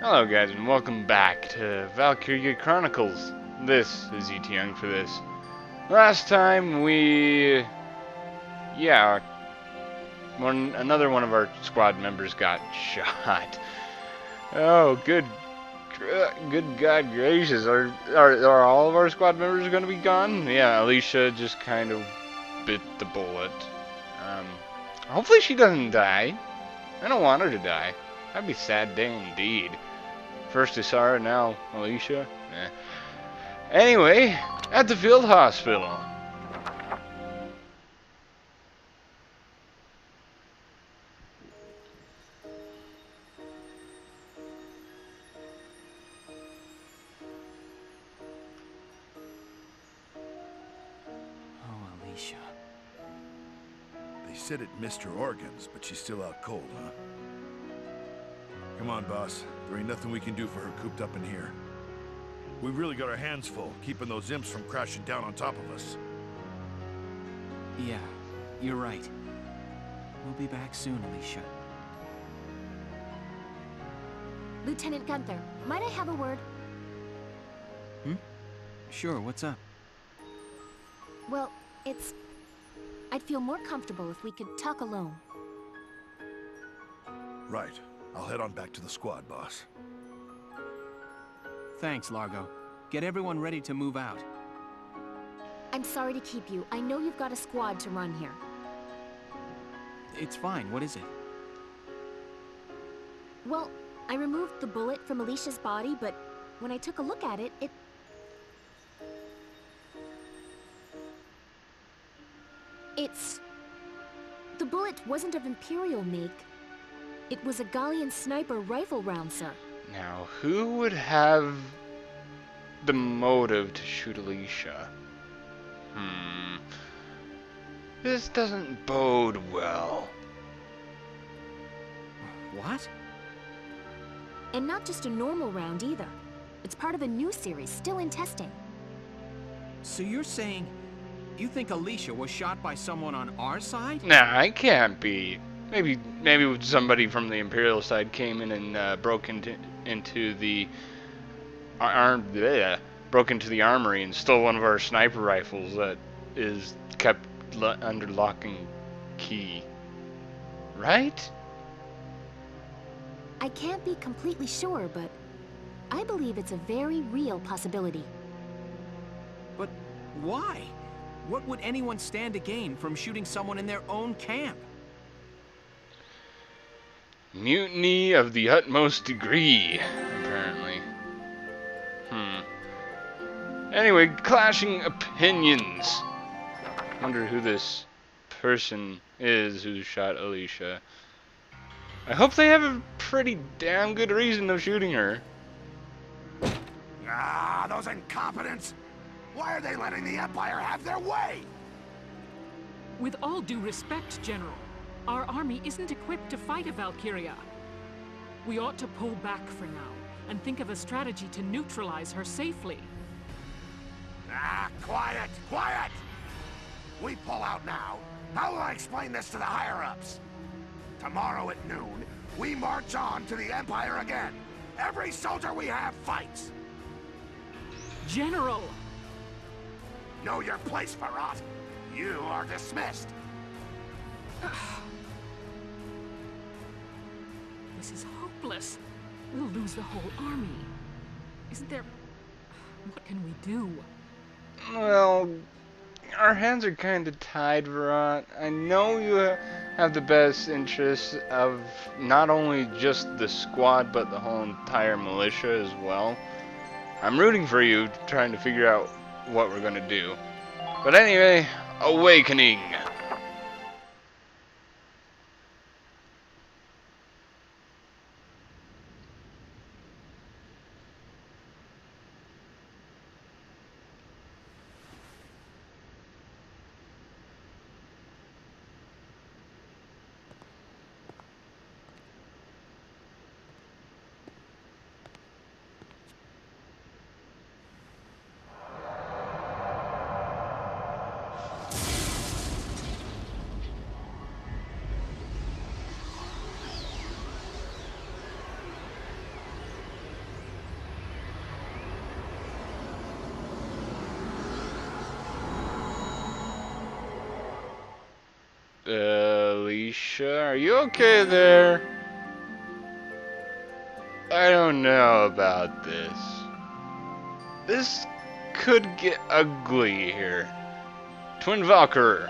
Hello guys and welcome back to Valkyria Chronicles. This is ET Young for this. Last time another one of our squad members got shot. Oh, good God gracious, are all of our squad members going to be gone? Yeah, Alicia just kind of bit the bullet. Hopefully she doesn't die. I don't want her to die. That'd be a sad day indeed. First Isara, now Alicia. Anyway, at the field hospital. Oh, Alicia. They said it missed her organs, but she's still out cold, huh? Come on, boss. There ain't nothing we can do for her cooped up in here. We've really got our hands full, keeping those imps from crashing down on top of us. Yeah, you're right. We'll be back soon, Alicia. Lieutenant Gunther, might I have a word? Sure, what's up? Well, I'd feel more comfortable if we could talk alone. Right. I'll head on back to the squad, boss. Thanks, Largo. Get everyone ready to move out. I'm sorry to keep you. I know you've got a squad to run here. It's fine, what is it? Well, I removed the bullet from Alicia's body, but when I took a look at it, The bullet wasn't of Imperial make. It was a Gallian sniper rifle round, sir. Now, who would have the motive to shoot Alicia? This doesn't bode well. What? And not just a normal round either. It's part of a new series, still in testing. So you're saying you think Alicia was shot by someone on our side? Nah, it can't be. Maybe somebody from the Imperial side came in and broke into the broke into the armory and stole one of our sniper rifles that is kept under lock and key. Right? I can't be completely sure, but I believe it's a very real possibility. But why? What would anyone stand to gain from shooting someone in their own camp? Mutiny of the utmost degree, apparently. Anyway, clashing opinions. Wonder who this person is who shot Alicia. I hope they have a pretty damn good reason of shooting her. Ah, those incompetents! Why are they letting the Empire have their way? With all due respect, General, our army isn't equipped to fight a Valkyria. We ought to pull back for now and think of a strategy to neutralize her safely. Ah, quiet! Quiet! We pull out now. How will I explain this to the higher-ups? Tomorrow at noon, we march on to the Empire again. Every soldier we have fights. General! Know your place, Farrat. You are dismissed. This is hopeless. We'll lose the whole army. Isn't there... What can we do? Well, our hands are kind of tied, Virat. I know you have the best interests of not only just the squad, but the whole entire militia as well. I'm rooting for you, trying to figure out what we're gonna do. But anyway, awakening. Are you okay there? I don't know about this. This could get ugly here. Twin Valkyrie.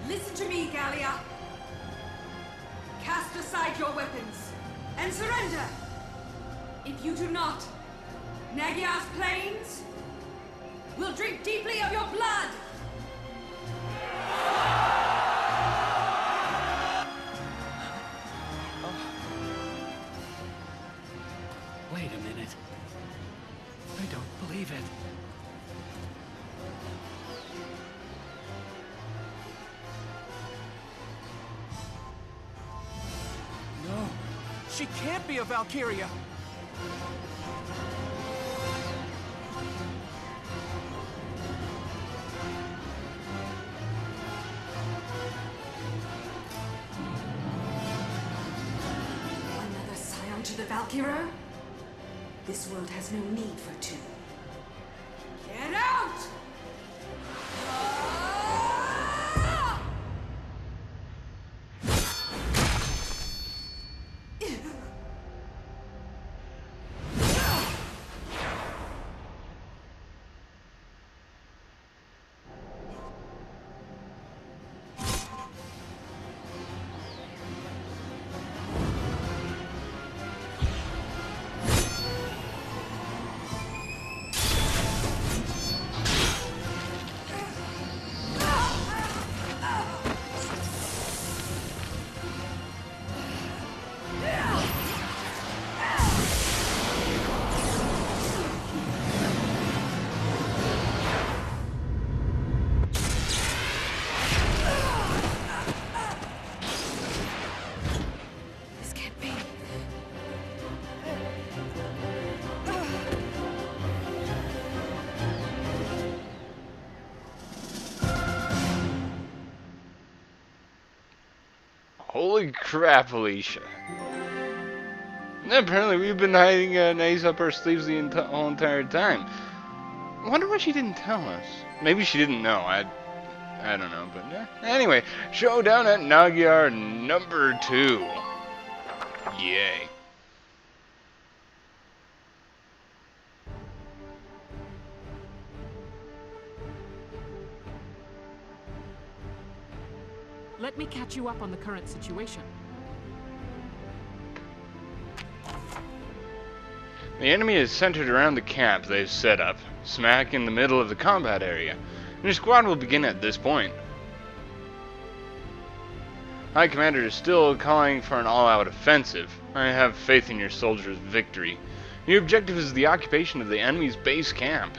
Listen to me, Gallia. Cast aside your weapons and surrender. If you do not, Nagyar's plains will drink deeply of your blood. Wait a minute. I don't believe it. No, she can't be a Valkyria. Another scion to the Valkyria? This world has no need for two. Get out! This can't be. Holy crap, Alicia. And apparently we've been hiding an ace up our sleeves the whole entire time. I wonder why she didn't tell us. Maybe she didn't know. I don't know, but anyway, showdown at Nagyar number 2. Yay. Let me catch you up on the current situation. The enemy is centered around the camp they've set up, smack in the middle of the combat area, and your squad will begin at this point. High Commander is still calling for an all-out offensive. I have faith in your soldiers' victory. Your objective is the occupation of the enemy's base camp.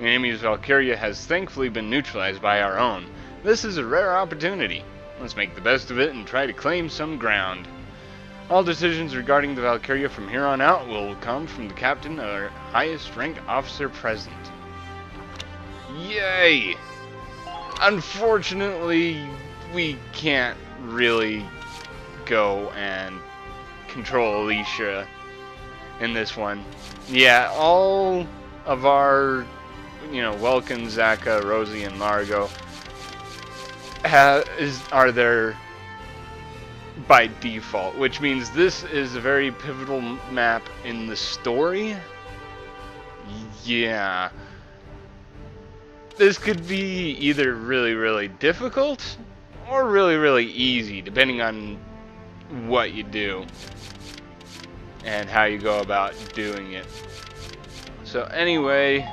The enemy's Valkyria has thankfully been neutralized by our own. This is a rare opportunity. Let's make the best of it and try to claim some ground. All decisions regarding the Valkyria from here on out will come from the captain or highest rank officer present. Yay! Unfortunately, we can't really go and control Alicia in this one. Yeah, all of our, Welkin, Zaka, Rosie, and Margot are there by default, which means this is a very pivotal map in the story. Yeah. This could be either really, really difficult or really, really easy, depending on what you do and how you go about doing it. So anyway,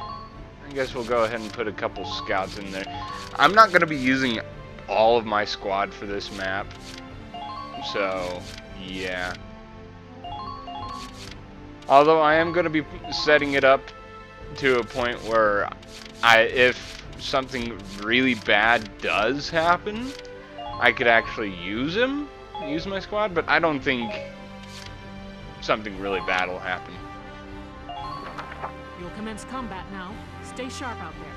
I guess we'll go ahead and put a couple scouts in there. I'm not going to be using all of my squad for this map, so yeah. Although I am going to be setting it up to a point where if something really bad does happen, I could actually use my squad, but I don't think something really bad will happen. You'll commence combat now. Stay sharp out there.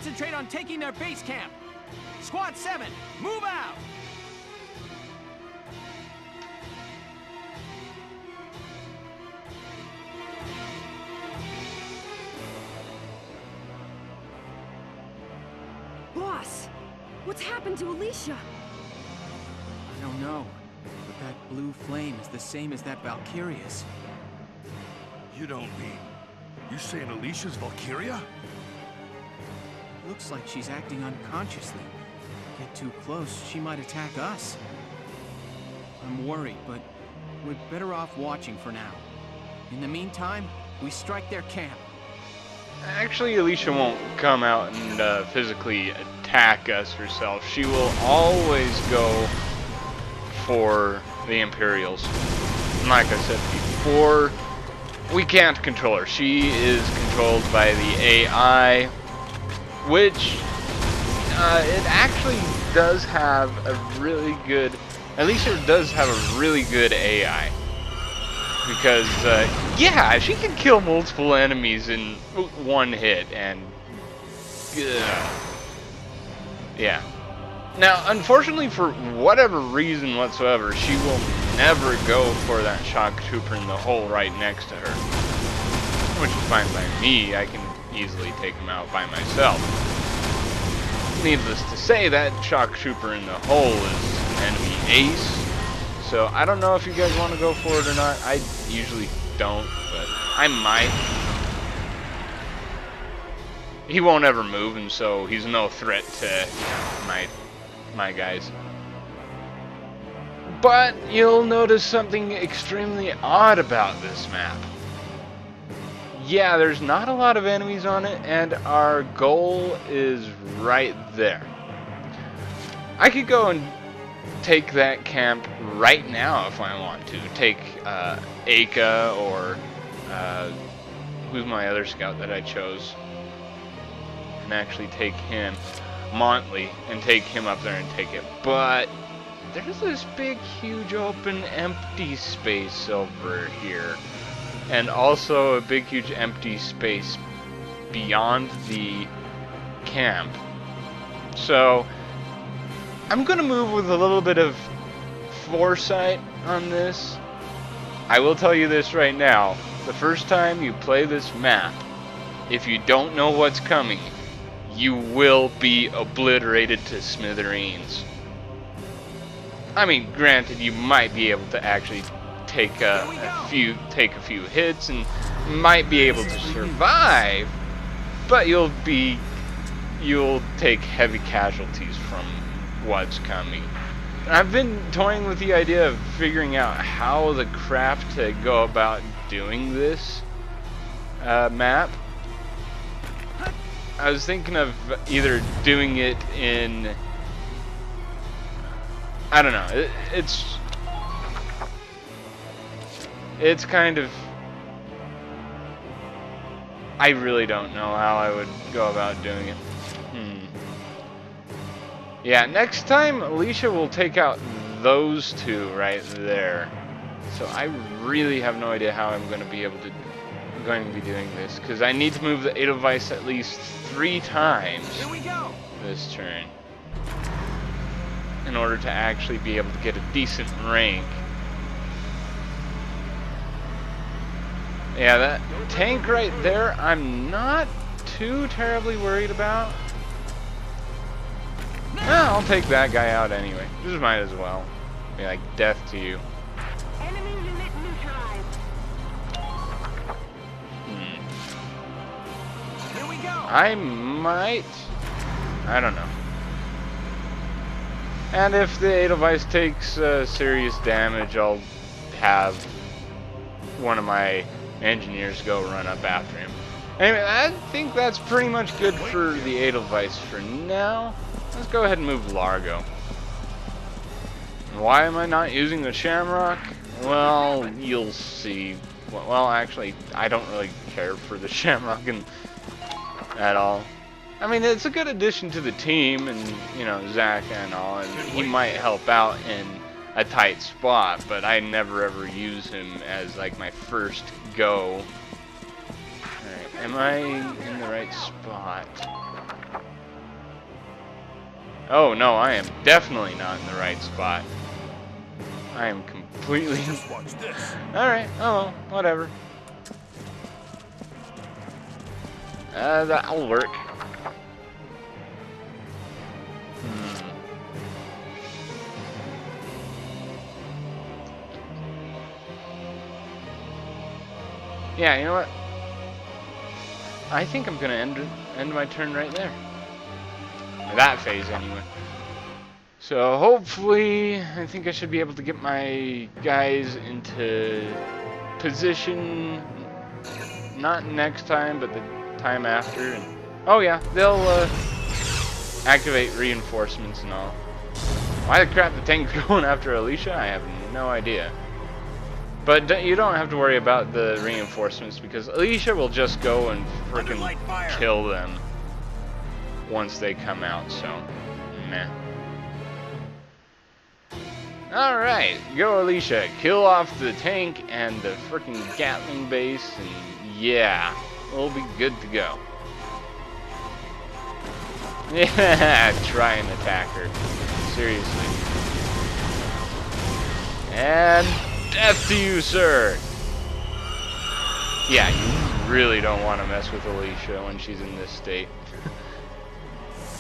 concentrate on taking their base camp. Squad 7, move out! Boss, what's happened to Alicia? I don't know, but that blue flame is the same as that Valkyria's. You don't mean... You saying Alicia's Valkyria? Looks like she's acting unconsciously. Get too close, she might attack us. I'm worried, but we're better off watching for now. In the meantime, we strike their camp. Actually, Alicia won't come out and physically attack us herself. She will always go for the Imperials. And like I said before, we can't control her. She is controlled by the AI, which it actually does have a really good... Alicia does have a really good AI. Because, yeah, she can kill multiple enemies in one hit, and... yeah. Now, unfortunately, for whatever reason whatsoever, she will never go for that shock trooper in the hole right next to her. Which is fine by me. I can easily take him out by myself. Needless to say, that shock trooper in the hole is an enemy ace. So I don't know if you guys want to go for it or not. I usually don't, but I might. He won't ever move, and so he's no threat to my guys. But you'll notice something extremely odd about this map. Yeah, there's not a lot of enemies on it, and our goal is right there. I could go and take that camp right now if I want to. Take Aka or who's my other scout that I chose, and actually take him, Montley, and take him up there and take it. But there's this big, huge, open, empty space over here, and also a big, huge, empty space beyond the camp. So I'm gonna move with a little bit of foresight on this. I will tell you this right now. The first time you play this map, if you don't know what's coming, you will be obliterated to smithereens. I mean, granted, you might be able to actually take a few hits and might be able to survive, but you'll take heavy casualties from what's coming. I've been toying with the idea of figuring out how the crap to go about doing this map. I was thinking of either doing it in... I don't know. It's kind of... I really don't know how I would go about doing it. Yeah, next time Alicia will take out those two right there. So I really have no idea how I'm going to be doing this, because I need to move the Edelweiss at least 3 times this turn in order to actually be able to get a decent rank. Yeah, that tank right there, I'm not too terribly worried about. I'll take that guy out anyway. Just might as well. Be like, death to you. Enemy unit neutralized. Here we go. I don't know. And if the Edelweiss takes serious damage, I'll have one of my engineers go run up after him. Anyway, I think that's pretty much good for the Edelweiss for now. Let's go ahead and move Largo. Why am I not using the Shamrock? Well, you'll see. Well, actually, I don't really care for the Shamrock at all. I mean, it's a good addition to the team, and, you know, Zach and all, and he might help out in a tight spot, but I never ever use him as, like, my first go. Alright, am I in the right spot? Oh no, I am definitely not in the right spot. I am completely... Just watch this. Alright, oh well, whatever. That'll work. Yeah, you know what? I think I'm gonna end my turn right there. That phase, anyway. So hopefully, I think I should be able to get my guys into position. Not next time, but the time after. And, oh yeah, they'll activate reinforcements and all. Why the crap the tank's going after Alicia? I have no idea. But you don't have to worry about the reinforcements because Alicia will just go and freaking kill them once they come out, so meh. Alright, go Alicia, kill off the tank and the freaking Gatling base, and yeah, we'll be good to go. Yeah, try and attack her. Seriously. And death to you, sir! Yeah, you really don't want to mess with Alicia when she's in this state.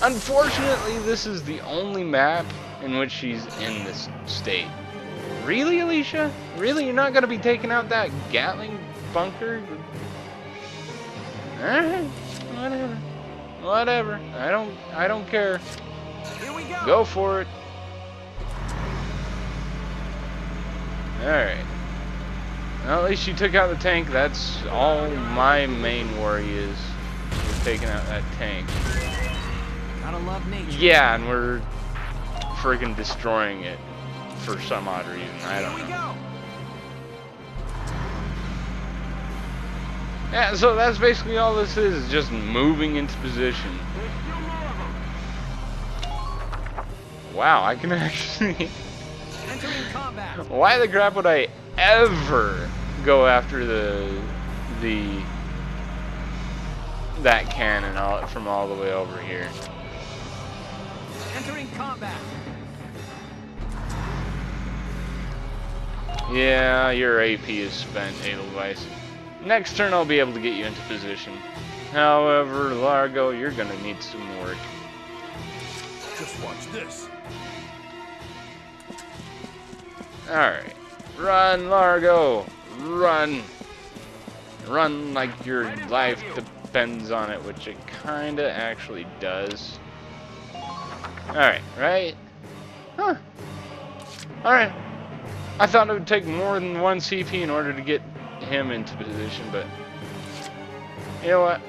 Unfortunately, this is the only map in which she's in this state. Really, Alicia? Really? You're not going to be taking out that Gatling bunker? Alright, whatever. Whatever. I don't care. Here we go. Go for it. Alright. Well, at least you took out the tank. That's all my main worry is taking out that tank. Gotta love nature. Yeah, and we're friggin' destroying it for some odd reason. I don't Here we know. go. Yeah, so that's basically all this is just moving into position. Wow, I can actually... Entering combat. Why the crap would I ever go after that cannon from all the way over here? Entering combat. Yeah, your AP is spent, Edelweiss. Next turn I'll be able to get you into position. However, Largo, you're gonna need some work. Just watch this. Alright. Run, Largo! Run! Run like your life depends on it, which it kinda actually does. Alright, right? Huh. Alright. I thought it would take more than one CP in order to get him into position, but you know what?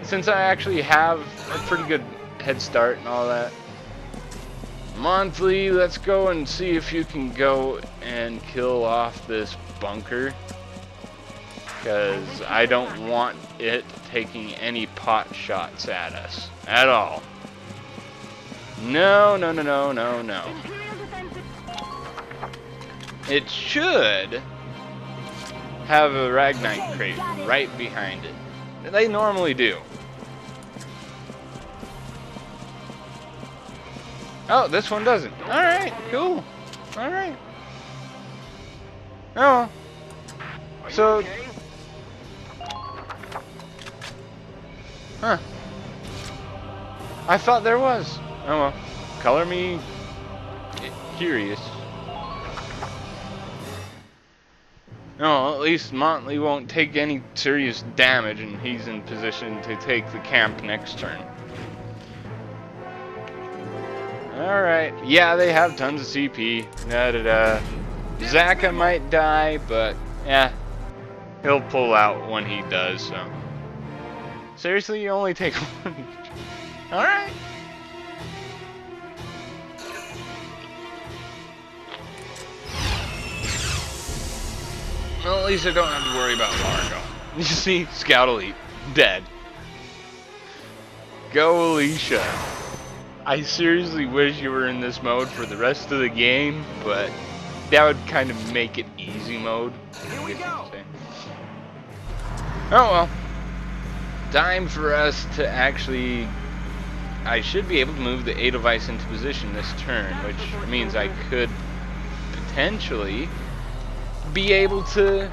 Since I actually have a pretty good head start and all that, Monthly, let's go and see if you can go and kill off this bunker, because I don't want it taking any pot shots at us at all. No, no, no, no, no, no. It should have a Ragnite crate right behind it. They normally do. Oh, this one doesn't. Alright, cool. Alright. Oh. So. Huh. I thought there was. Oh well. Color me curious. No, at least Montley won't take any serious damage and he's in position to take the camp next turn. Alright, yeah, they have tons of CP. Da-da-da. Zaka might die, but yeah, he'll pull out when he does, so. Seriously, you only take one each. Alright. Well, at least I don't have to worry about Largo. You see, Scout Elite, dead. Go, Alicia. I seriously wish you were in this mode for the rest of the game, but that would kind of make it easy mode. Here we go. Oh well. Time for us to actually I should be able to move the Edelweiss into position this turn, which means I could potentially be able to...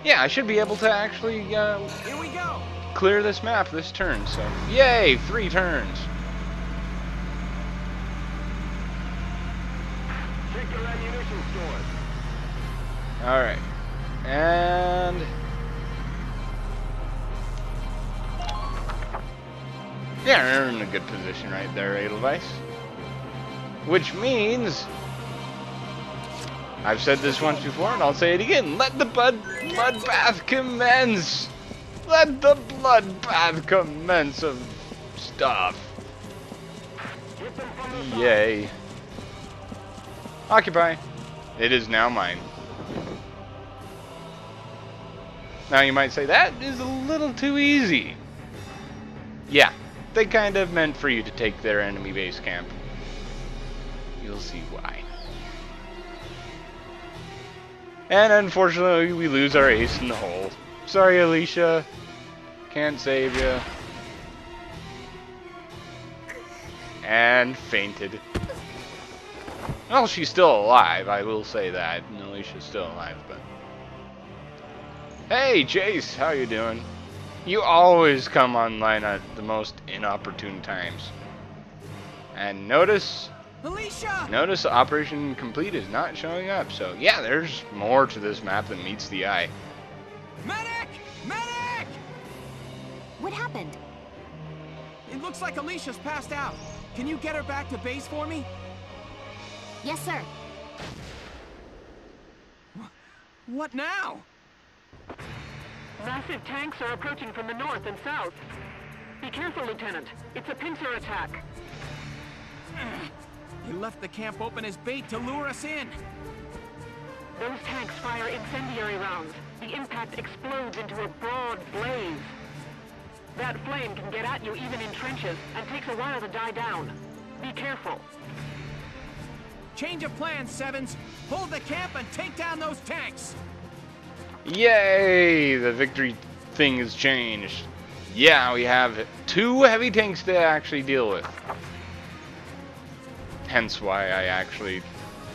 Yeah, I should be able to actually Here we go. clear this map this turn. So, yay! 3 turns. Check your ammunition stores. Alright. And... yeah, they're in a good position right there, Edelweiss. Which means... I've said this once before, and I'll say it again. Let the bloodbath commence! Let the bloodbath commence of stuff. Yay. Occupy. It is now mine. Now you might say, that is a little too easy. Yeah, they kind of meant for you to take their enemy base camp. You'll see why. And unfortunately, we lose our ace in the hole. Sorry, Alicia. Can't save you. And fainted. Well, she's still alive, I will say that. And Alicia's still alive, but... Hey, Chase, how you doing? You always come online at the most inopportune times. And notice Operation Complete is not showing up. So yeah, there's more to this map than meets the eye. Medic! Medic! What happened? It looks like Alicia's passed out. Can you get her back to base for me? Yes, sir. What now? Massive tanks are approaching from the north and south. Be careful, Lieutenant. It's a pincer attack. He left the camp open as bait to lure us in. Those tanks fire incendiary rounds. The impact explodes into a broad blaze. That flame can get at you even in trenches, and takes a while to die down. Be careful. Change of plans, Sevens. Hold the camp and take down those tanks. Yay! The victory thing has changed. Yeah, we have 2 heavy tanks to actually deal with. Hence why I actually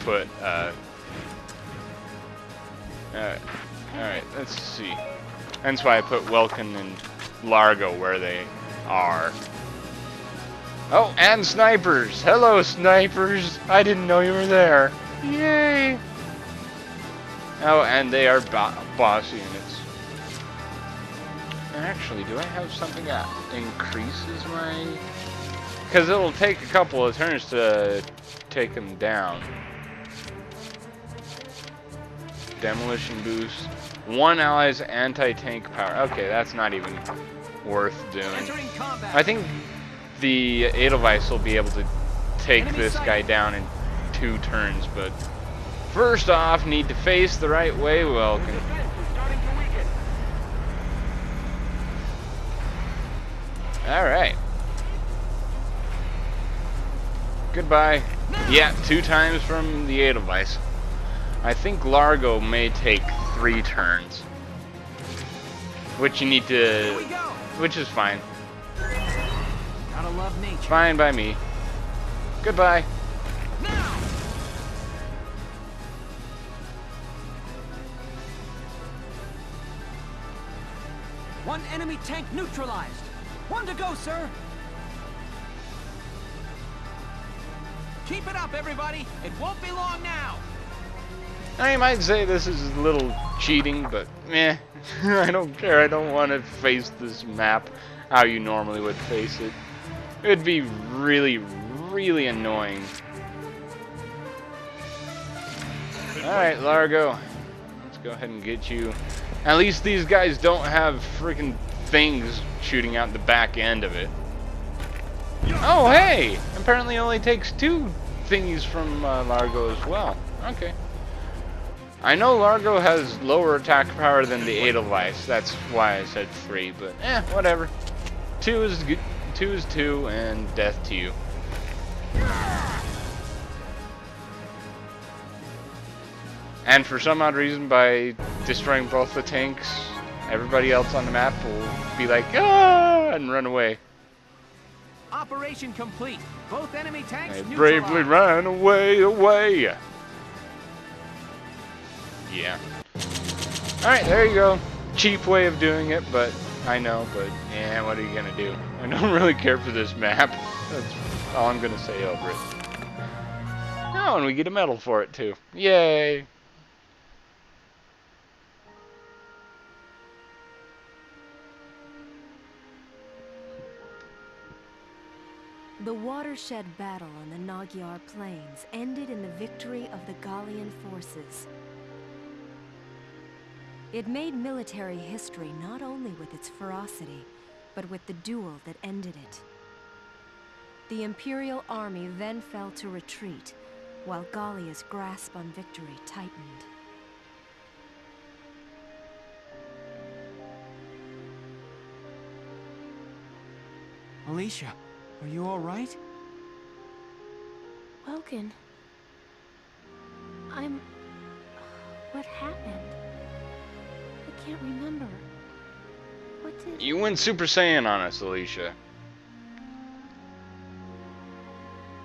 put, alright, let's see. Hence why I put Welkin and Largo where they are. Oh, and snipers! Hello, snipers! I didn't know you were there. Yay! Oh, and they are boss units. Actually, do I have something that increases my... Because it'll take a couple of turns to take them down. Demolition boost. 1 ally's anti-tank power. Okay, that's not even worth doing. I think the Edelweiss will be able to take this guy down in 2 turns, but first off, need to face the right way, Welkin. Alright. Goodbye. Yeah, 2 times from the Edelweiss. I think Largo may take 3 turns. Which you need to... Which is fine. Gotta love nature. Fine by me. Goodbye. Now! One enemy tank neutralized. 1 to go, sir. Keep it up, everybody. It won't be long now. Now you might say this is a little cheating, but meh. I don't care. I don't want to face this map how you normally would face it. It would be really, really annoying. Alright, Largo. Let's go ahead and get you. At least these guys don't have freaking things shooting out the back end of it. Oh, hey! Apparently it only takes 2 thingies from Largo as well. Okay. I know Largo has lower attack power than the Edelweiss. That's why I said 3, but whatever. 2 is good. 2 is 2, and death to you. And for some odd reason, by destroying both the tanks, everybody else on the map will be like, ah, and run away. Operation complete. Both enemy tanks They neutralized. bravely ran away. Yeah. Alright, there you go. Cheap way of doing it, but I know, but yeah, what are you gonna do? I don't really care for this map. That's all I'm gonna say over it. Oh, and we get a medal for it too. Yay! The watershed battle on the Magyar Plains ended in the victory of the Gallian forces. It made military history not only with its ferocity, but with the duel that ended it. The Imperial army then fell to retreat, while Gallia's grasp on victory tightened. Alicia, are you all right? Welkin... What happened? I can't remember. What did... You went Super Saiyan on us, Alicia.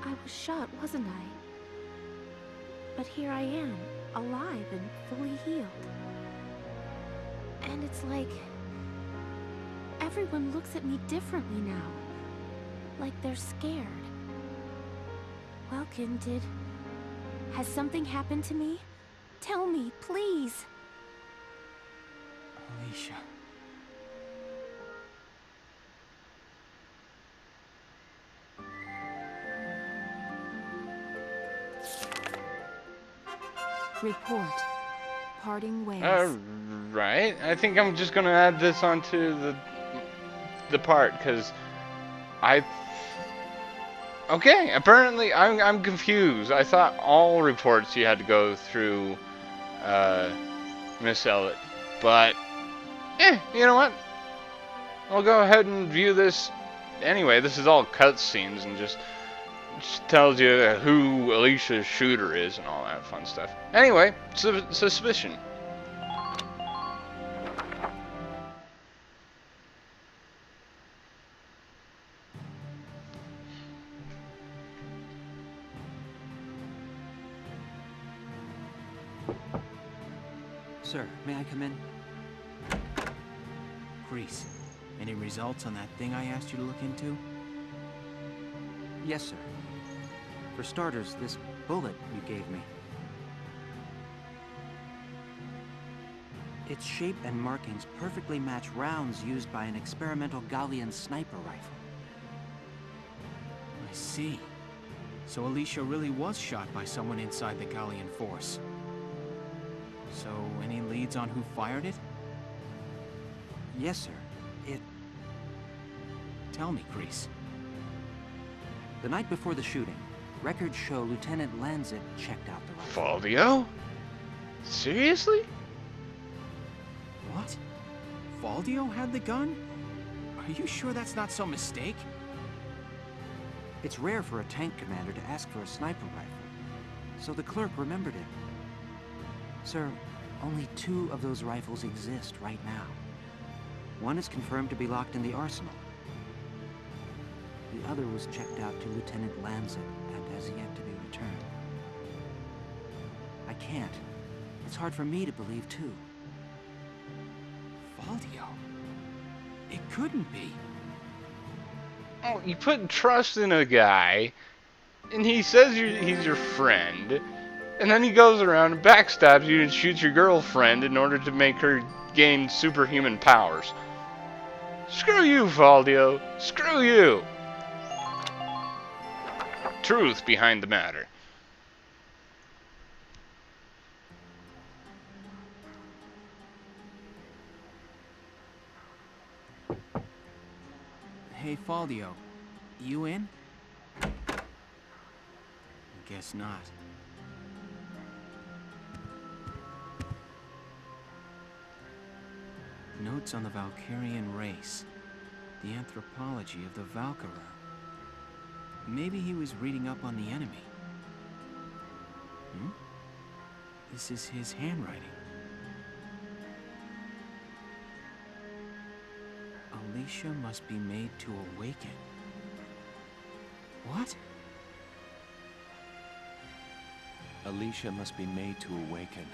I was shot, wasn't I? But here I am, alive and fully healed. And it's like... everyone looks at me differently now. Like they're scared. Welkin, has something happened to me? Tell me, please. Alicia. Report. Parting ways. Right. I think I'm just gonna add this onto the part, because okay, apparently I'm confused. I thought all reports you had to go through Miss Elliot, but you know what? I'll go ahead and view this anyway. This is all cutscenes and just tells you who Alicia's shooter is and all that fun stuff. Anyway, suspicion. Sir, may I come in? Grease, any results on that thing I asked you to look into? Yes, sir. For starters, this bullet you gave me. Its shape and markings perfectly match rounds used by an experimental Gallian sniper rifle. I see. So Alicia really was shot by someone inside the Gallian force. So, any leads on who fired it? Yes, sir. Tell me, Grease. The night before the shooting, records show Lieutenant Lanzit checked out the rifle. Faldio? Seriously? What? Faldio had the gun? Are you sure that's not some mistake? It's rare for a tank commander to ask for a sniper rifle, so the clerk remembered it. Sir, only 2 of those rifles exist right now. One is confirmed to be locked in the arsenal. The other was checked out to Lieutenant Lanzit and has yet to be returned. I can't. It's hard for me to believe, too. Faldio? It couldn't be. Oh, you put trust in a guy, and he says he's your friend, and then he goes around and backstabs you and shoots your girlfriend in order to make her gain superhuman powers. Screw you, Faldio. Screw you. Truth behind the matter. Hey, Faldio. You in? I guess not. Notes on the Valkyrian race. The anthropology of the Valkyria. Maybe he was reading up on the enemy. This is his handwriting. Alicia must be made to awaken. What? Alicia must be made to awaken.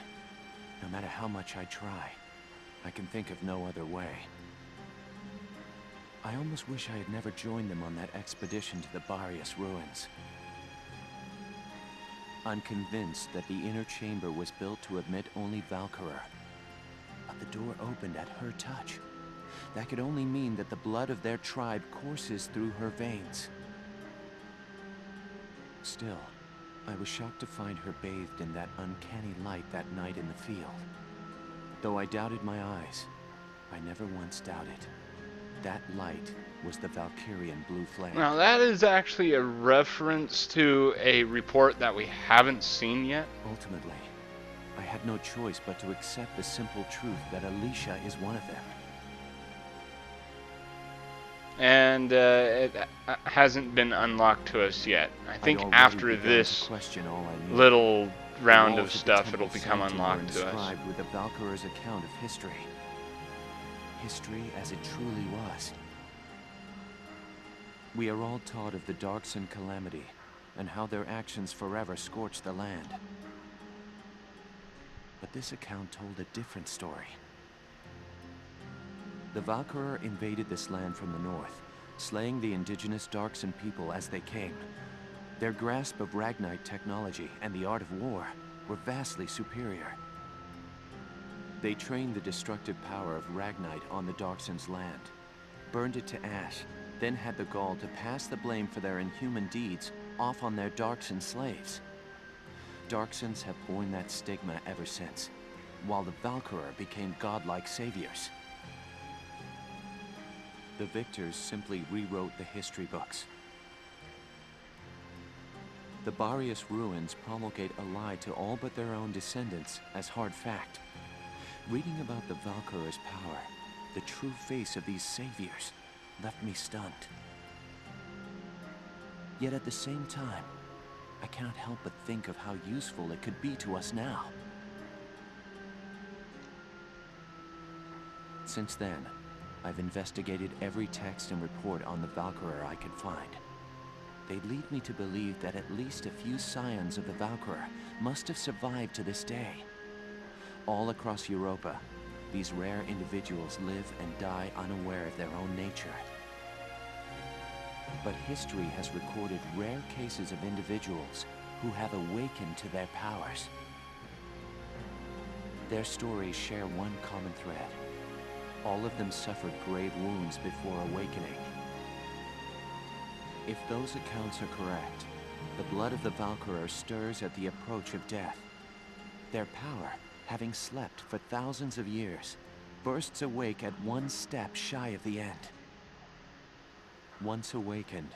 No matter how much I try, I can think of no other way. I almost wish I had never joined them on that expedition to the Barius ruins. I'm convinced that the inner chamber was built to admit only Valkyria. But the door opened at her touch. That could only mean that the blood of their tribe courses through her veins. Still, I was shocked to find her bathed in that uncanny light that night in the field. Though I doubted my eyes, I never once doubted. That light was the Valkyrian blue flame. Now that is actually a reference to a report that we haven't seen yet. Ultimately, I had no choice but to accept the simple truth that Alicia is one of them. And it hasn't been unlocked to us yet. I think after this little round of stuff, it'll become unlocked to us. With the Valkyria's account of history. History as it truly was. We are all taught of the Darkson calamity, and how their actions forever scorched the land. But this account told a different story. The Valkyria invaded this land from the north, slaying the indigenous Darkson people as they came. Their grasp of Ragnite technology and the art of war were vastly superior. They trained the destructive power of Ragnite on the Darkson's land, burned it to ash, then had the gall to pass the blame for their inhuman deeds off on their Darkson slaves. Darksons have borne that stigma ever since, while the Valkyria became godlike saviors. The victors simply rewrote the history books. The Barius ruins promulgate a lie to all but their own descendants as hard fact. Reading about the Valkyria's power, the true face of these saviors, left me stunned. Yet at the same time, I cannot help but think of how useful it could be to us now. Since then, I've investigated every text and report on the Valkyria I could find. They lead me to believe that at least a few scions of the Valkyria must have survived to this day. All across Europa, these rare individuals live and die unaware of their own nature. But history has recorded rare cases of individuals who have awakened to their powers. Their stories share one common thread. All of them suffered grave wounds before awakening. If those accounts are correct, the blood of the Valkyria stirs at the approach of death. Their power, having slept for thousands of years, bursts awake at one step shy of the end. Once awakened,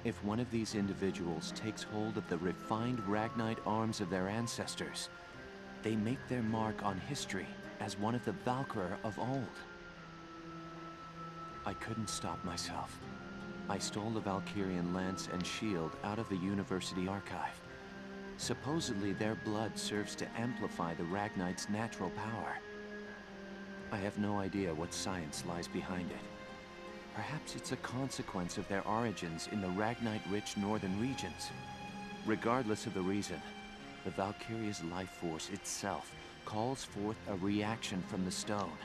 if one of these individuals takes hold of the refined Ragnite arms of their ancestors, they make their mark on history as one of the Valkyria of old. I couldn't stop myself. I stole the Valkyrian lance and shield out of the university archive. Supposedly their blood serves to amplify the Ragnite's natural power. I have no idea what science lies behind it. Perhaps it's a consequence of their origins in the Ragnite-rich northern regions. Regardless of the reason, the Valkyria's life force itself calls forth a reaction from the stone.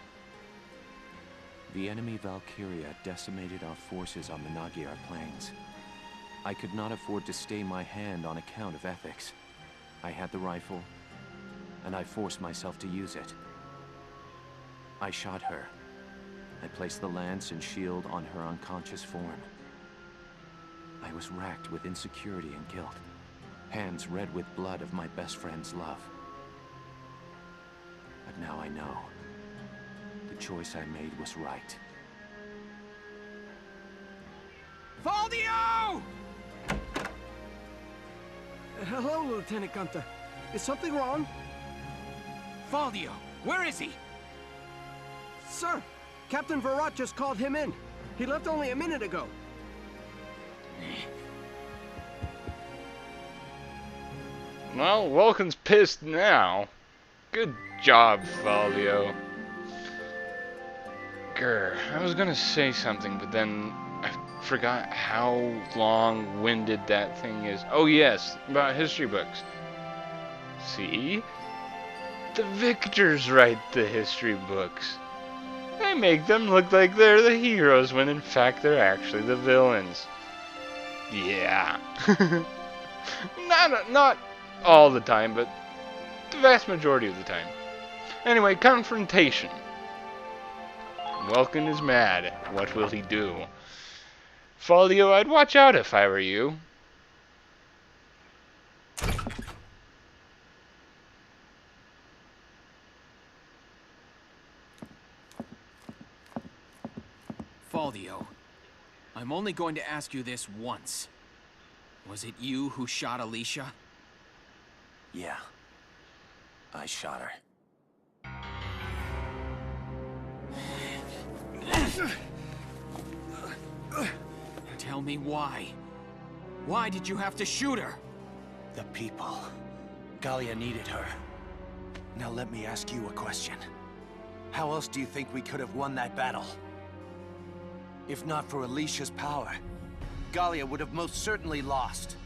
The enemy Valkyria decimated our forces on the Magyar plains. I could not afford to stay my hand on account of ethics. I had the rifle, and I forced myself to use it. I shot her. I placed the lance and shield on her unconscious form. I was racked with insecurity and guilt, hands red with blood of my best friend's love. But now I know. The choice I made was right. Valdio! Hello, Lieutenant Gunther. Is something wrong? Valdio, where is he? Sir, Captain Varrot just called him in. He left only a minute ago. Well, Welkin's pissed now. Good job, Valdio. Grr, I was gonna say something, but then I forgot how long-winded that thing is. Oh yes, about history books. See? The victors write the history books. They make them look like they're the heroes when in fact they're actually the villains. Yeah. Not all the time, but the vast majority of the time. Anyway, confrontation. Welkin is mad. What will he do? Folio, I'd watch out if I were you. Faldio, I'm only going to ask you this once. Was it you who shot Alicia? Yeah. I shot her. Tell me why. Why did you have to shoot her? The people. Gallia needed her. Now let me ask you a question. How else do you think we could have won that battle? If not for Alicia's power, Gallia would have most certainly lost.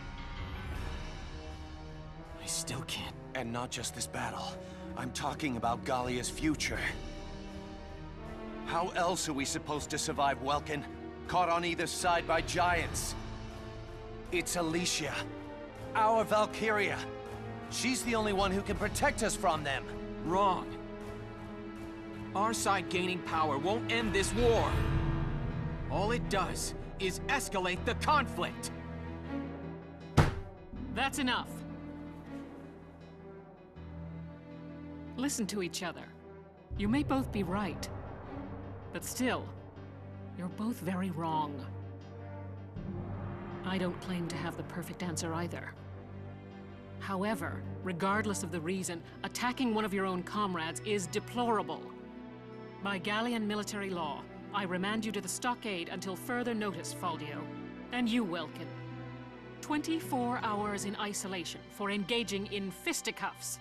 I still can't. And not just this battle. I'm talking about Gallia's future. How else are we supposed to survive Welkin? Caught on either side by giants. It's Alicia. Our Valkyria. She's the only one who can protect us from them. Wrong. Our side gaining power won't end this war. All it does is escalate the conflict. That's enough. Listen to each other. You may both be right, but still, you're both very wrong. I don't claim to have the perfect answer either. However, regardless of the reason, attacking one of your own comrades is deplorable. By Gallian military law, I remand you to the stockade until further notice, Faldio. And you, Welkin. 24 hours in isolation for engaging in fisticuffs.